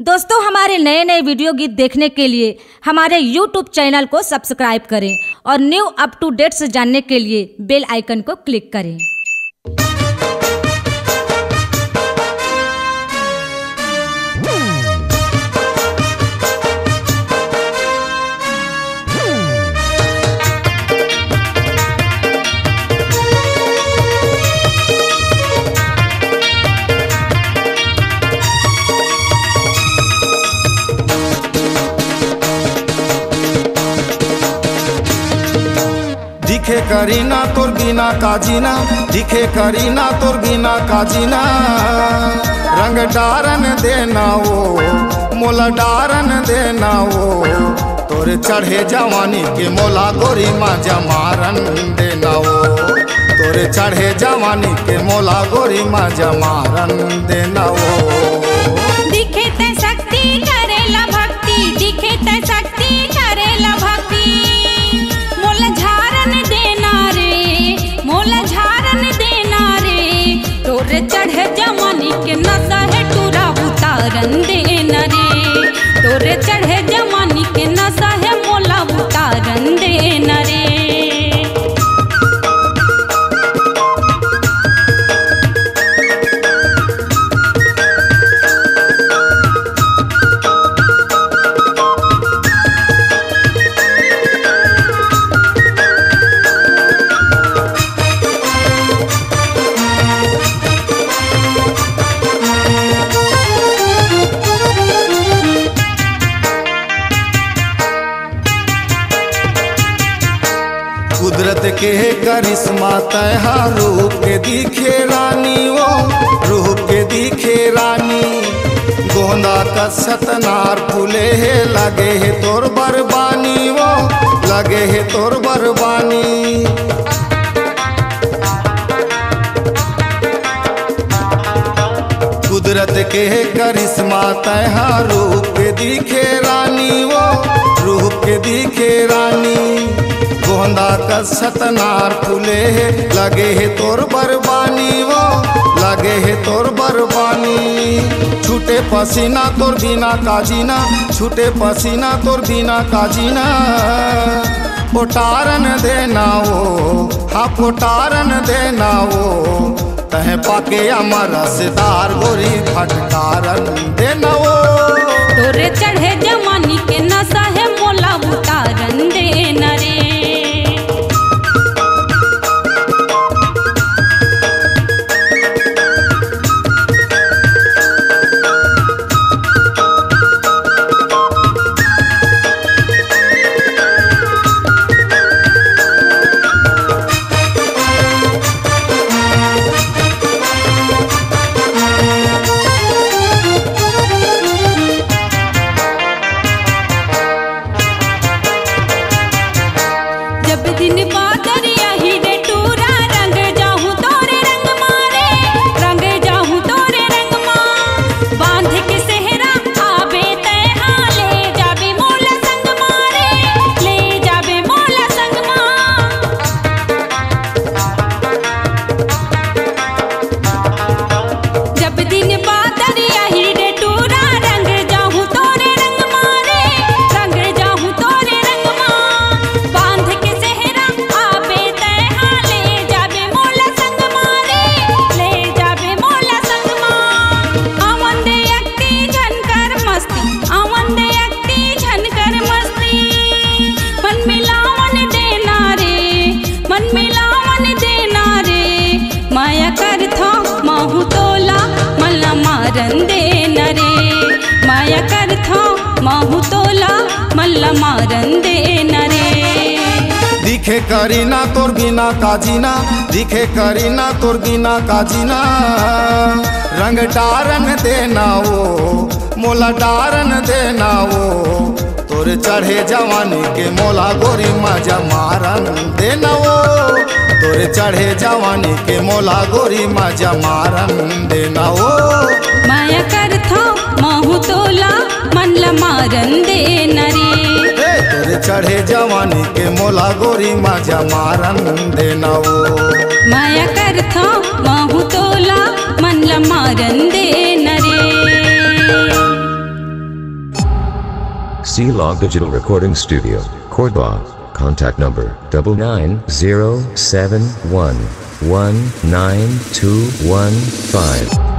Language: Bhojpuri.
दोस्तों, हमारे नए नए वीडियो गीत देखने के लिए हमारे YouTube चैनल को सब्सक्राइब करें और न्यू अप टू डेट से जानने के लिए बेल आइकन को क्लिक करें। दिखे करीना तोर बिना काजीना, दिखे करीना तोर बिना काजीना। रंग डारन देना वो मोला डारन देना वो, तोरे चढ़े जवानी के मोला गोरी माजा मारन देना वो, तोरे चढ़े जवानी के मोला गोरी माजा मारन देना वो। दिखे ते शक्ति करेला भक्ति, दिखे ते शक्ति करेला भक्ति। मोला झारन देना रे, मोला झारन देना रे, तोरे चढ़े जवानी के नशा है टूरा उतारन देना रे, तोरे चढ़े जवानी के नशा है मोला उतारन देना रे। कुदरत के करिश्मा तहा रूप के दिखे रानी वो, रूप के दिखे रानी। गोंदा का सतनार फूले है लगे है तोर बरबानी वो, लगे है तोर बरबानी। कुदरत के करिश्मा तहा रूप के दिखे रानी वो, रूप के दिखे रानी। गोंदा का सतनार फूले है लगे है तोर बरबानी वो, लगे है तोर बरबानी। छूटे पसीना तोर बिना काजीना, छूटे पसीना तोर बिना काजीना। पोटारन देना वो, हाँ पोटारन देना वो, तहे पाके अमर रसदार गोरी फटकारन देना वो। तोरे चढ़े जवानी के नशा है मोला उतारन देना रे। माया कर था महु तोला मल्ला मारन देना रे। दिखे करीना तोर बिना काजीना, दिखे करीना तोर बिना काजीना। रंग डारन देना वो मोला डारन देना वो, तोरे चढ़े जवानी के मोला गोरी माजा मारन देना वो, तोरे चढ़े जवानी के मोला गोरी माजा मारन देना वो। माया कर था महु तोला मनला मारन देना रे, तोरे चढ़े जवानी के मोला गोरी माजा मारन देना वो। माया कर था महु तोला मनला मारन देना रे। C-Log Digital Recording Studio, Cordoba. Contact number 99071192115.